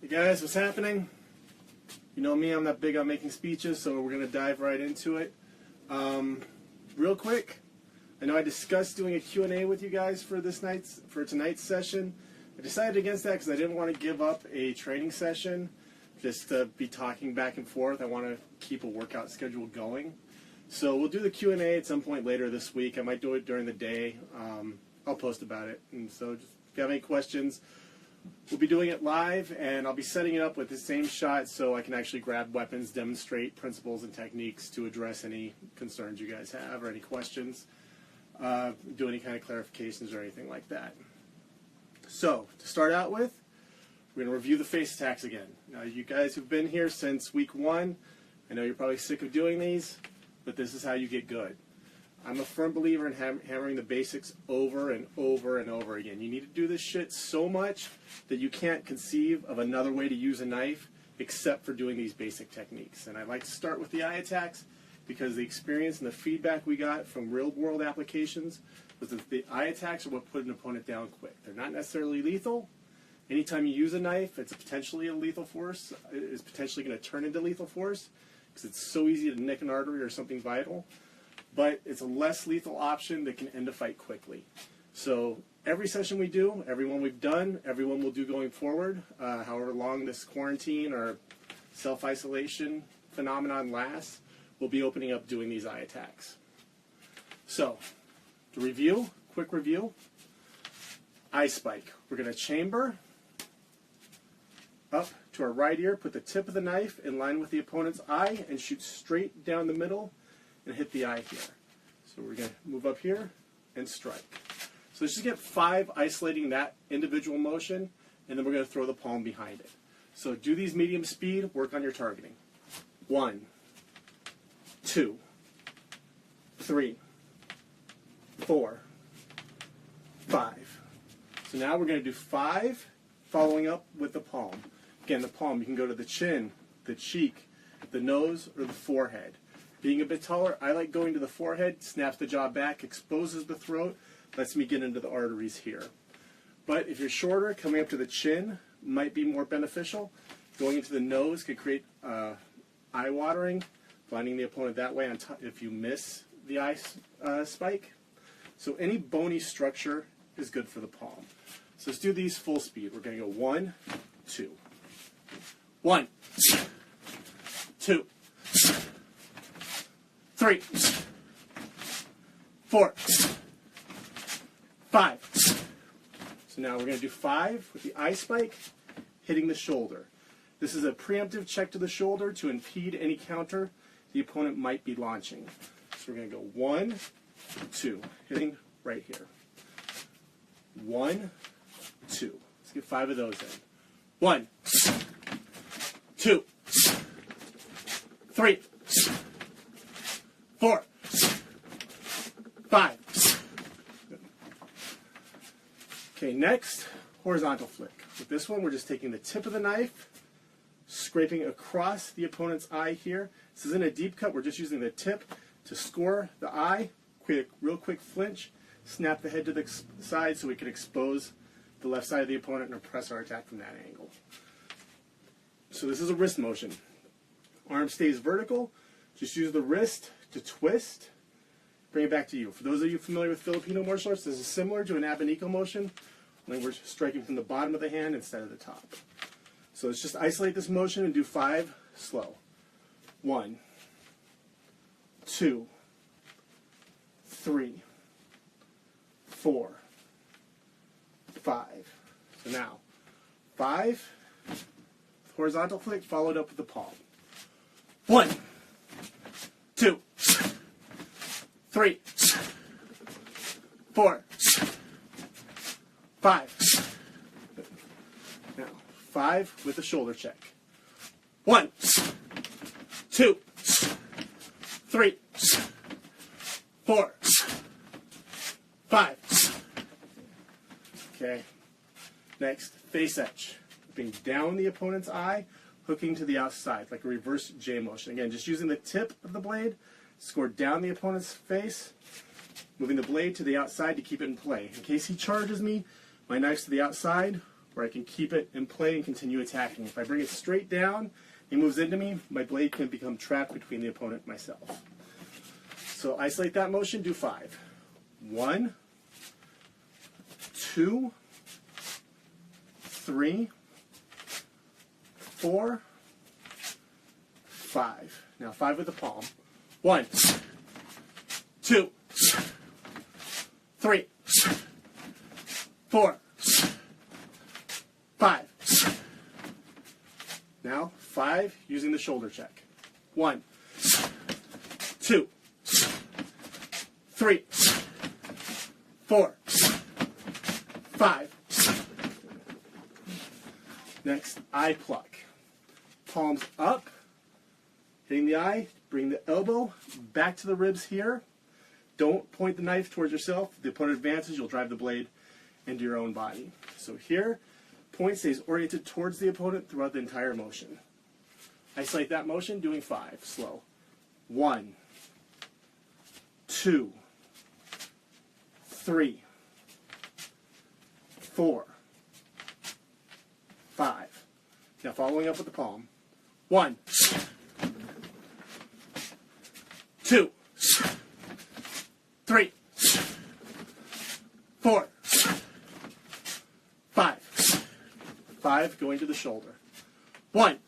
Hey guys, what's happening? You know me, I'm not big on making speeches, so we're going to dive right into it. Real quick, I know I discussed doing a Q&A with you guys for tonight's session. I decided against that because I didn't want to give up a training session just to be talking back and forth. I want to keep a workout schedule going. So we'll do the Q&A at some point later this week. I might do it during the day. I'll post about it. And so just, if you have any questions, we'll be doing it live, and I'll be setting it up with the same shot so I can actually grab weapons, demonstrate principles and techniques to address any concerns you guys have or any questions, do any kind of clarifications or anything like that. So, to start out with, we're going to review the face attacks again. Now, you guys who've been here since week 1, I know you're probably sick of doing these, but this is how you get good. I'm a firm believer in hammering the basics over and over and over again. You need to do this shit so much that you can't conceive of another way to use a knife except for doing these basic techniques. And I like to start with the eye attacks because the experience and the feedback we got from real-world applications was that the eye attacks are what put an opponent down quick. They're not necessarily lethal. Anytime you use a knife, it's potentially a lethal force. It's potentially going to turn into lethal force because it's so easy to nick an artery or something vital. But it's a less lethal option that can end a fight quickly. So every session we do, every one we've done, every one we'll do going forward, however long this quarantine or self-isolation phenomenon lasts, we'll be opening up doing these eye attacks. So, to review, quick review, eye spike. We're going to chamber up to our right ear, put the tip of the knife in line with the opponent's eye, and shoot straight down the middle and hit the eye here. So we're going to move up here and strike. So let's just get 5 isolating that individual motion, and then we're going to throw the palm behind it. So do these medium speed, work on your targeting. 1, 2, 3, 4, 5. So now we're going to do 5, following up with the palm. Again, the palm, you can go to the chin, the cheek, the nose, or the forehead. Being a bit taller, I like going to the forehead, snaps the jaw back, exposes the throat, lets me get into the arteries here. But if you're shorter, coming up to the chin might be more beneficial. Going into the nose could create eye watering, blinding the opponent that way if you miss the eye spike. So any bony structure is good for the palm. So let's do these full speed. We're going to go 1, 2. 1, 2, 3, 4, 5. So now we're going to do 5 with the eye spike, hitting the shoulder. This is a preemptive check to the shoulder to impede any counter the opponent might be launching. So we're going to go 1, 2, hitting right here. 1, 2. Let's get 5 of those in. 1, 2, 3, 4, 5. Okay, next, horizontal flick. With this one, we're just taking the tip of the knife, scraping across the opponent's eye here. This isn't a deep cut. We're just using the tip to score the eye, real quick flinch, snap the head to the side so we can expose the left side of the opponent and press our attack from that angle. So this is a wrist motion. Arm stays vertical. Just use the wrist to twist. Bring it back to you. For those of you familiar with Filipino martial arts, this is similar to an abanico motion, only we're striking from the bottom of the hand instead of the top. So let's just isolate this motion and do 5 slow. 1, 2, 3, 4, 5. So now, 5, horizontal flick followed up with the palm. 1, 2, 3, 4, 5. Now, 5 with the shoulder check. 1, 2, 3, 4, 5. Okay. Next, face etch. Whipping down the opponent's eye, hooking to the outside, like a reverse J motion. Again, just using the tip of the blade, score down the opponent's face, moving the blade to the outside to keep it in play. In case he charges me, my knife's to the outside, where I can keep it in play and continue attacking. If I bring it straight down, he moves into me, my blade can become trapped between the opponent and myself. So isolate that motion, do 5. 1, 2, 3, 4, 5. Now 5 with the palm. 1, 2, 3, 4, 5. Now 5 using the shoulder check. 1, 2, 3, 4, 5. Next, eye pluck. Palms up, hitting the eye, bring the elbow back to the ribs here. Don't point the knife towards yourself. If the opponent advances, you'll drive the blade into your own body. So here, point stays oriented towards the opponent throughout the entire motion. Isolate that motion, doing 5, slow. 1, 2, 3, 4, 5. Now following up with the palm. 1, 2, 3, 4, 5. 5 going to the shoulder. 1,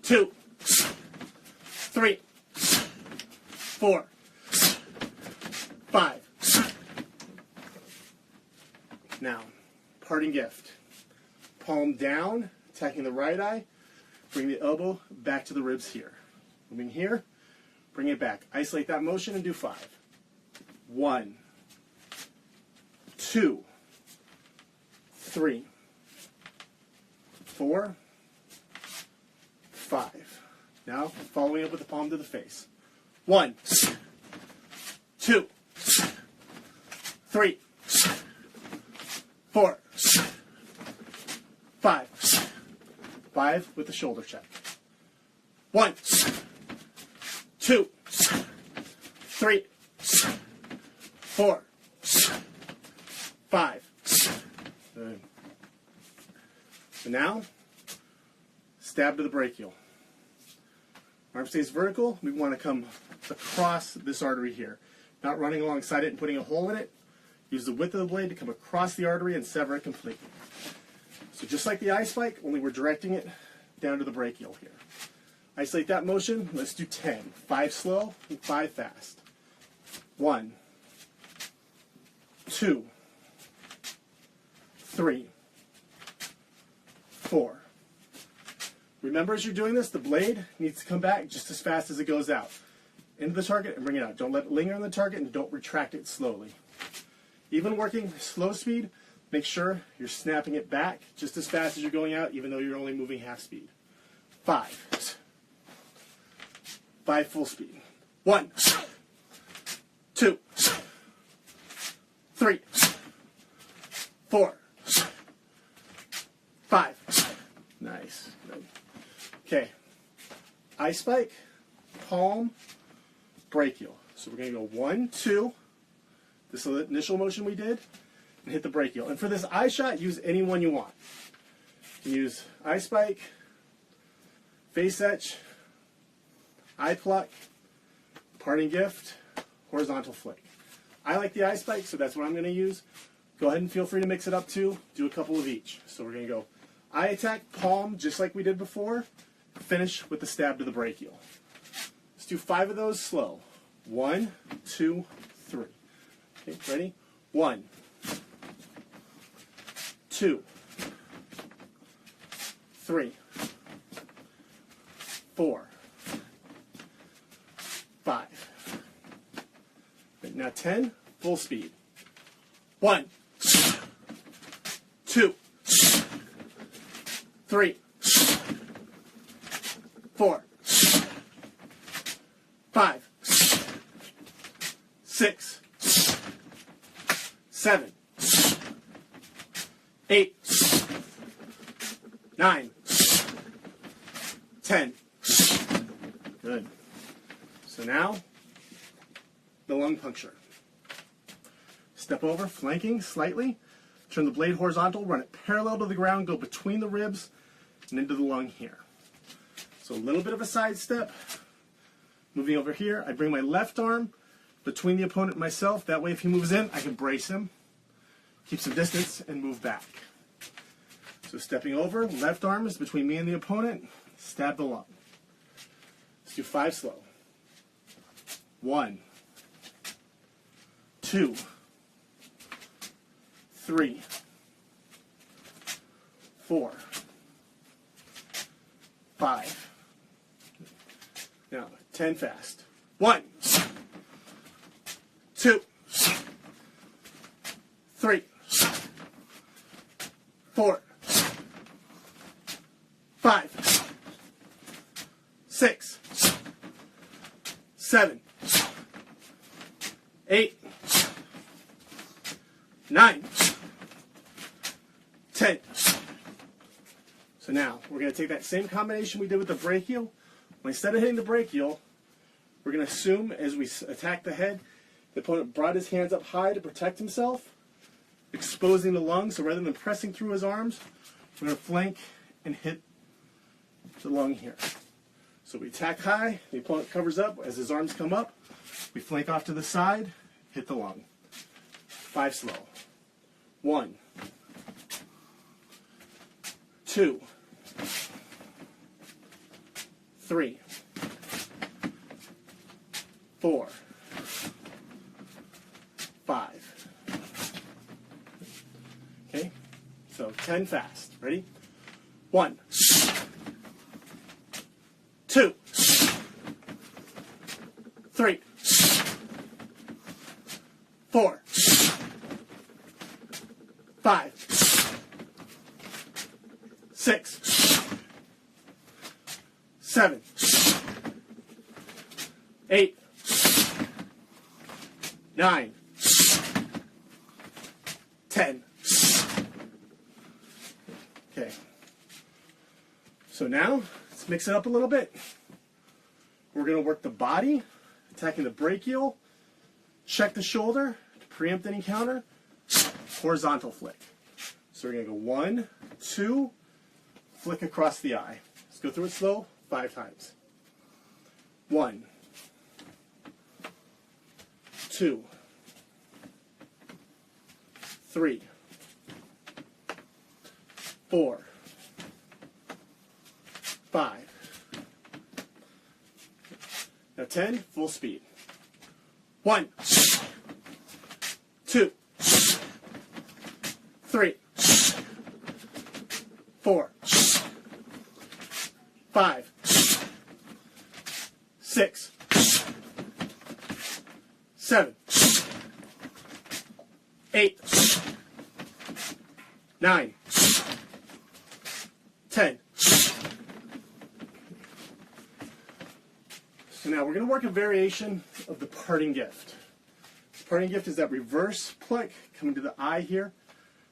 2, 3, 4, 5. Now, parting gift. Palm down, attacking the right eye. Bring the elbow back to the ribs here. Moving here, bring it back. Isolate that motion and do 5. 1, 2, 3, 4, 5. Now, following up with the palm to the face. 1, 2, 3, 4, 5. 5 with the shoulder check. 1, 2, 3, 4, 5. Good. So now, stab to the brachial. Arm stays vertical. We want to come across this artery here. Not running alongside it and putting a hole in it. Use the width of the blade to come across the artery and sever it completely. So just like the eye spike, only we're directing it down to the brachial here. Isolate that motion. Let's do 10. 5 slow and 5 fast. 1, 2, 3, 4. Remember, as you're doing this, the blade needs to come back just as fast as it goes out. Into the target and bring it out. Don't let it linger on the target and don't retract it slowly. Even working slow speed, make sure you're snapping it back just as fast as you're going out, even though you're only moving half speed. 5. 5 full speed. 1, 2, 3, 4, 5. Nice. Good. Okay. Eye spike, palm, brachial. So we're going to go 1, 2. This is the initial motion we did. And hit the brachial. And for this eye shot, use any one you want. You can use eye spike, face etch, eye pluck, parting gift, horizontal flick. I like the eye spike, so that's what I'm going to use. Go ahead and feel free to mix it up too. Do a couple of each. So we're going to go eye attack, palm, just like we did before. Finish with the stab to the brachial. Let's do 5 of those slow. 1, 2, 3. Okay, ready? 1, 2, 3, 4, 5. Right, now 10, full speed. 1, 2, 3, 4, 5, 6, 7, 8, 9, 10. Good. So now, the lung puncture. Step over, flanking slightly. Turn the blade horizontal, run it parallel to the ground, go between the ribs and into the lung here. So a little bit of a side step. Moving over here, I bring my left arm between the opponent and myself. That way if he moves in, I can brace him, keep some distance, and move back. So stepping over, left arm is between me and the opponent, stab the lung. Let's do 5 slow. 1, 2, 3, 4, 5. Now, 10 fast. 1, 2, 3, 4, 5, 6, 7, 8, 9, 10. So now, we're going to take that same combination we did with the brachial. Instead of hitting the brachial, we're going to assume as we attack the head, the opponent brought his hands up high to protect himself, exposing the lung. So rather than pressing through his arms, we're going to flank and hit the lung here. So we attack high, the opponent covers up. As his arms come up, we flank off to the side, hit the lung. 5 slow. 1, 2, 3, 4, 5. Okay, so 10 fast. Ready? 1, 2, 3, 4, 5, 6, 7, 8, 9, 10. Okay. So now, let's mix it up a little bit. We're going to work the body, attacking the brachial, check the shoulder, to preempt any counter, horizontal flick. So we're going to go 1, 2, flick across the eye. Let's go through it slow, 5 times. 1, 2, 3, 4, 5. Now 10, full speed. 1, 2, 3, 4, 5, 6, 7, 8, 9, 10. So now we're going to work a variation of the parting gift. The parting gift is that reverse pluck coming to the eye here.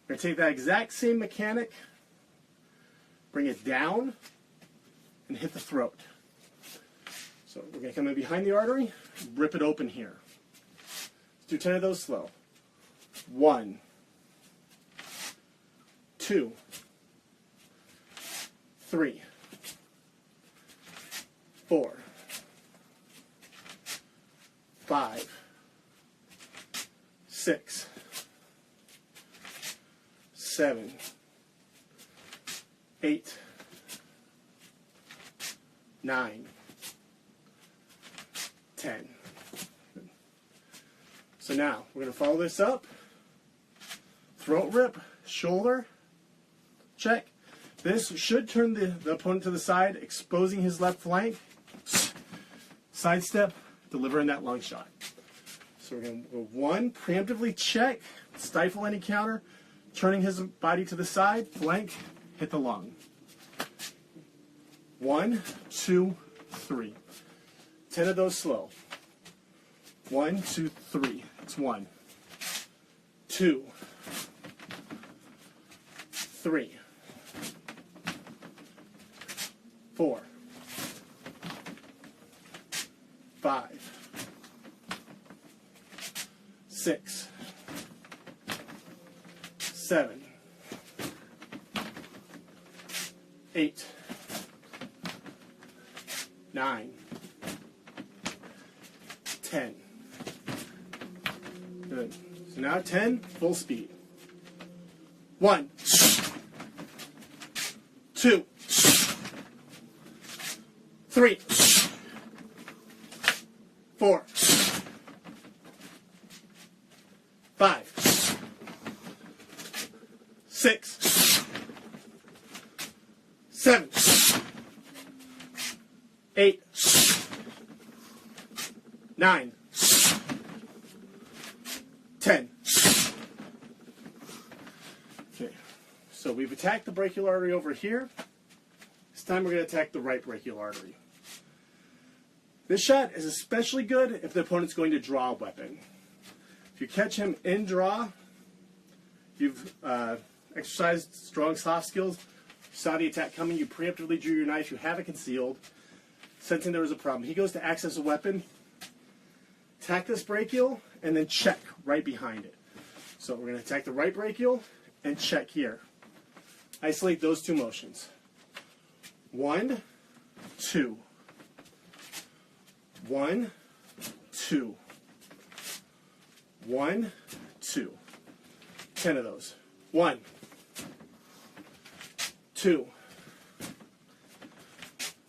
We're going to take that exact same mechanic, bring it down, and hit the throat. So we're going to come in behind the artery, rip it open here. Let's do 10 of those slow. 1, 2, 3, 4, 5, 6, 7, 8, 9, 10. So now, we're going to follow this up. Throat rip, shoulder, check. This should turn the opponent to the side, exposing his left flank. Sidestep, delivering that lung shot. So we're going to go 1, preemptively check, stifle any counter, turning his body to the side, flank, hit the lung. 1, 2, 3. 10 of those slow. 1, 2, 3. It's 1, 2, 3, 4, 5, 6, 7, 8, 9, 10. Good. So now 10, full speed. 1, 2, 3, 4, 5, 6, 7, 8, 9, 10. Okay, so we've attacked the brachial artery over here. This time we're going to attack the right brachial artery. This shot is especially good if the opponent's going to draw a weapon. If you catch him in draw, you've exercised strong soft skills, you saw the attack coming, you preemptively drew your knife, you have it concealed, sensing there was a problem. He goes to access a weapon, attack this brachial, and then check right behind it. So we're going to attack the right brachial and check here. Isolate those two motions. 1, 2. 1, 2. 1, 2. 10 of those. 1, 2,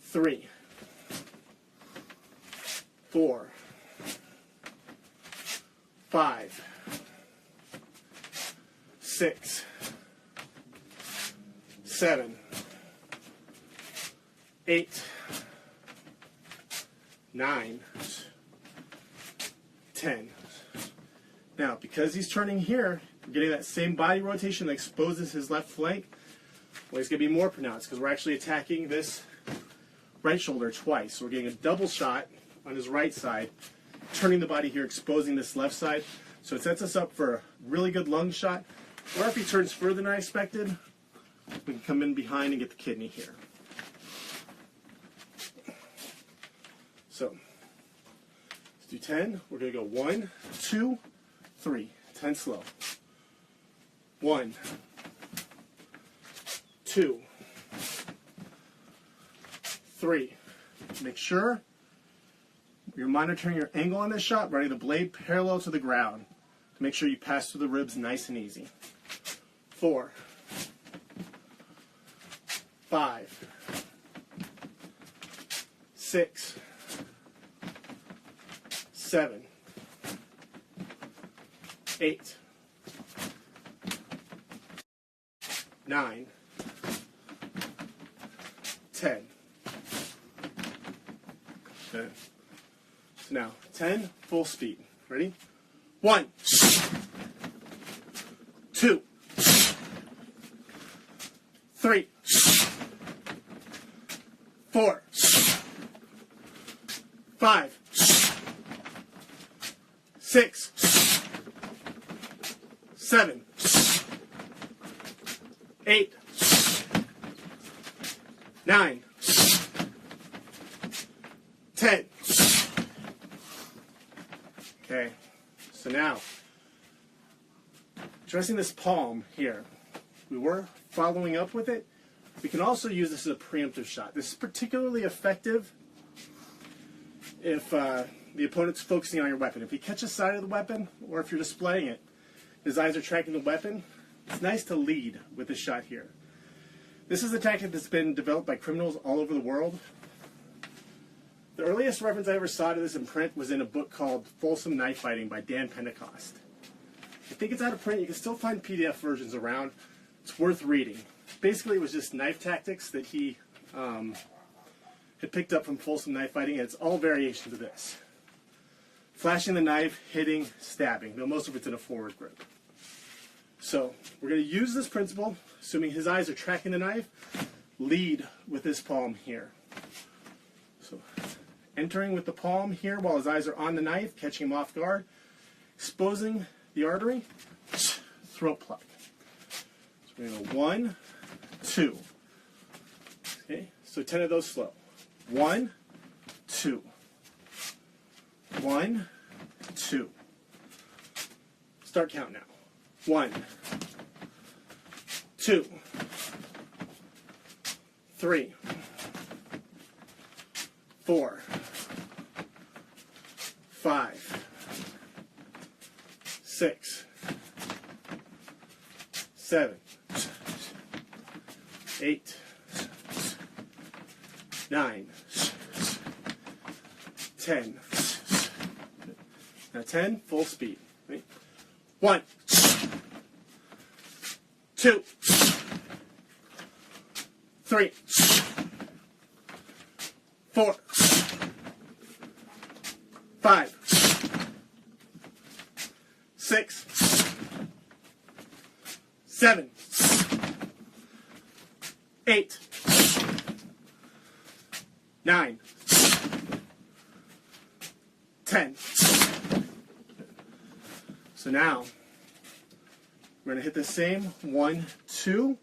3, 4, 5, 6, 7, 8, 9, 10. Now, because he's turning here, we're getting that same body rotation that exposes his left flank. Well, he's going to be more pronounced because we're actually attacking this right shoulder twice. So we're getting a double shot on his right side, turning the body here, exposing this left side. So it sets us up for a really good lung shot. Or if he turns further than I expected, we can come in behind and get the kidney here. So let's do 10. We're going to go 1, 2, 3. 10 slow. 1, 2, 3. Make sure you're monitoring your angle on this shot, running the blade parallel to the ground to make sure you pass through the ribs nice and easy. 4, 5, 6, 7, 8, 9, 10. Okay. So now 10, full speed. Ready? 1, 2, 3, 4, 5, 6, 7, 8, 9, 10. Okay, so now, addressing this palm here, we were following up with it. We can also use this as a preemptive shot. This is particularly effective if the opponent's focusing on your weapon. If he catches sight of the weapon, or if you're displaying it, his eyes are tracking the weapon, it's nice to lead with this shot here. This is a tactic that's been developed by criminals all over the world. The earliest reference I ever saw to this in print was in a book called Folsom Knife Fighting by Dan Pentecost. I think it's out of print. You can still find PDF versions around. It's worth reading. Basically, it was just knife tactics that he had picked up from Folsom Knife Fighting, and it's all variations of this. Flashing the knife, hitting, stabbing, though most of it's in a forward grip. So we're going to use this principle, assuming his eyes are tracking the knife, lead with this palm here. So entering with the palm here while his eyes are on the knife, catching him off guard, exposing the artery, throat pluck. So we're going to go 1, 2. Okay, so 10 of those slow. 1, 2. 1, 2. Start count now. 1, 2, 3, 4, 5, 6, 7, 8, 9, 10. Now 10, full speed. Right? 1, 2, 3, 4, 5, 6, 7, 8, 9, 10. So now we're going to hit the same 1, 2.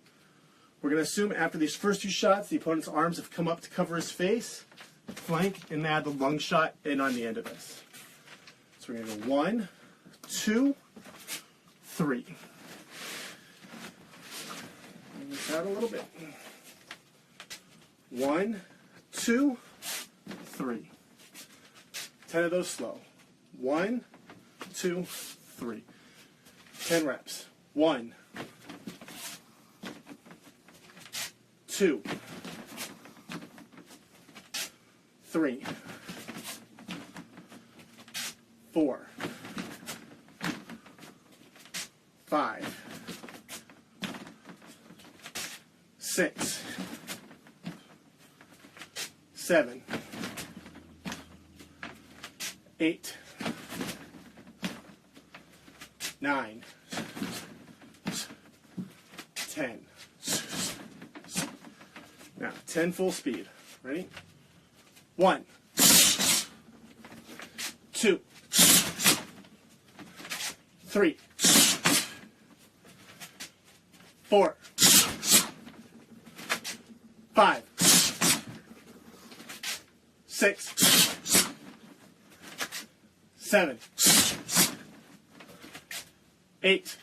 We're going to assume after these first 2 shots, the opponent's arms have come up to cover his face, flank, and add the lung shot in on the end of this. So we're going to go 1, 2, 3. Move this out a little bit. 1, 2, 3. 10 of those slow. 1, 2, 3. 10 reps. 1, 2, 3, 4, 5, 6, 7, 8, 9, 10. Now, 10 full speed. Ready? 1, 2, 3, 4, 5, 6, 7, 8,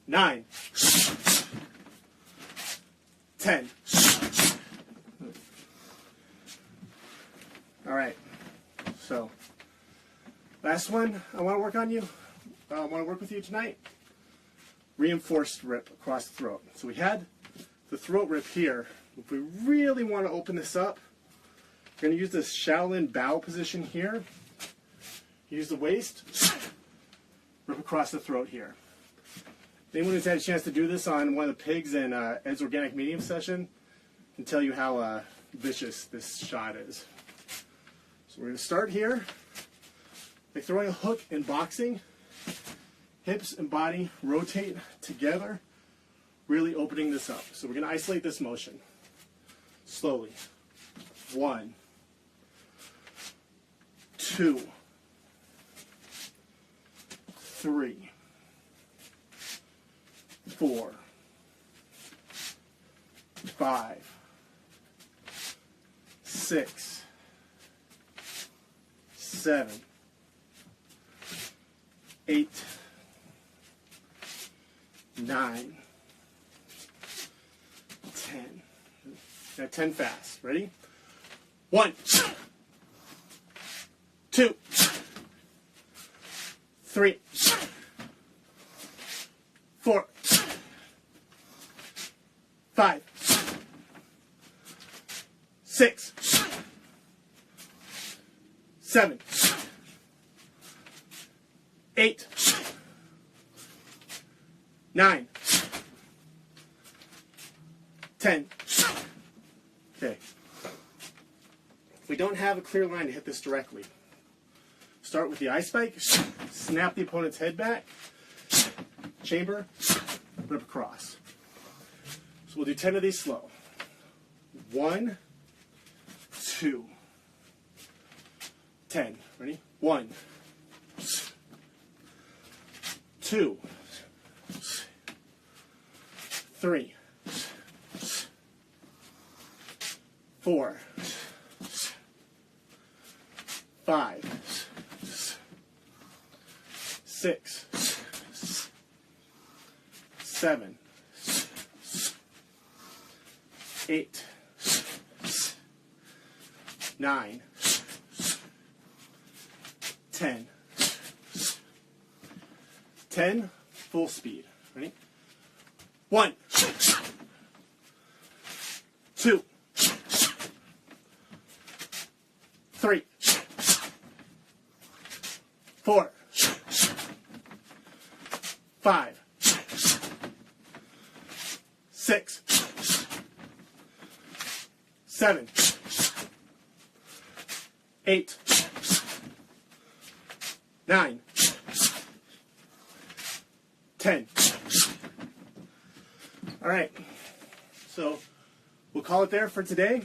9, 10. All right. So, last one I want to work on you. I want to work with you tonight. Reinforced rip across the throat. So we had the throat rip here. If we really want to open this up, we're going to use this Shaolin bow position here. Use the waist, rip across the throat here. Anyone who's had a chance to do this on one of the pigs in Ed's Organic Medium session can tell you how vicious this shot is. So we're going to start here, like throwing a hook in boxing. Hips and body rotate together, really opening this up. So we're going to isolate this motion slowly. 1, 2, 3, 4, 5, 6, 7, 8, 9, 10. Now 10 fast. Ready? 1, 2, 3, 4, 5, 6, 7, 8, 9, 10. Okay. We don't have a clear line to hit this directly. Start with the eye spike, snap the opponent's head back, chamber, rip across. So we'll do 10 of these slow. 1, 2, 10. Ready? 1, 2, 3, 4, 5, 6, 7, 8, 9, 10. 10, full speed. Ready? 1, 2, 3, 4, 5, 6, 7, 8, 9, 10. All right, so we'll call it there for today.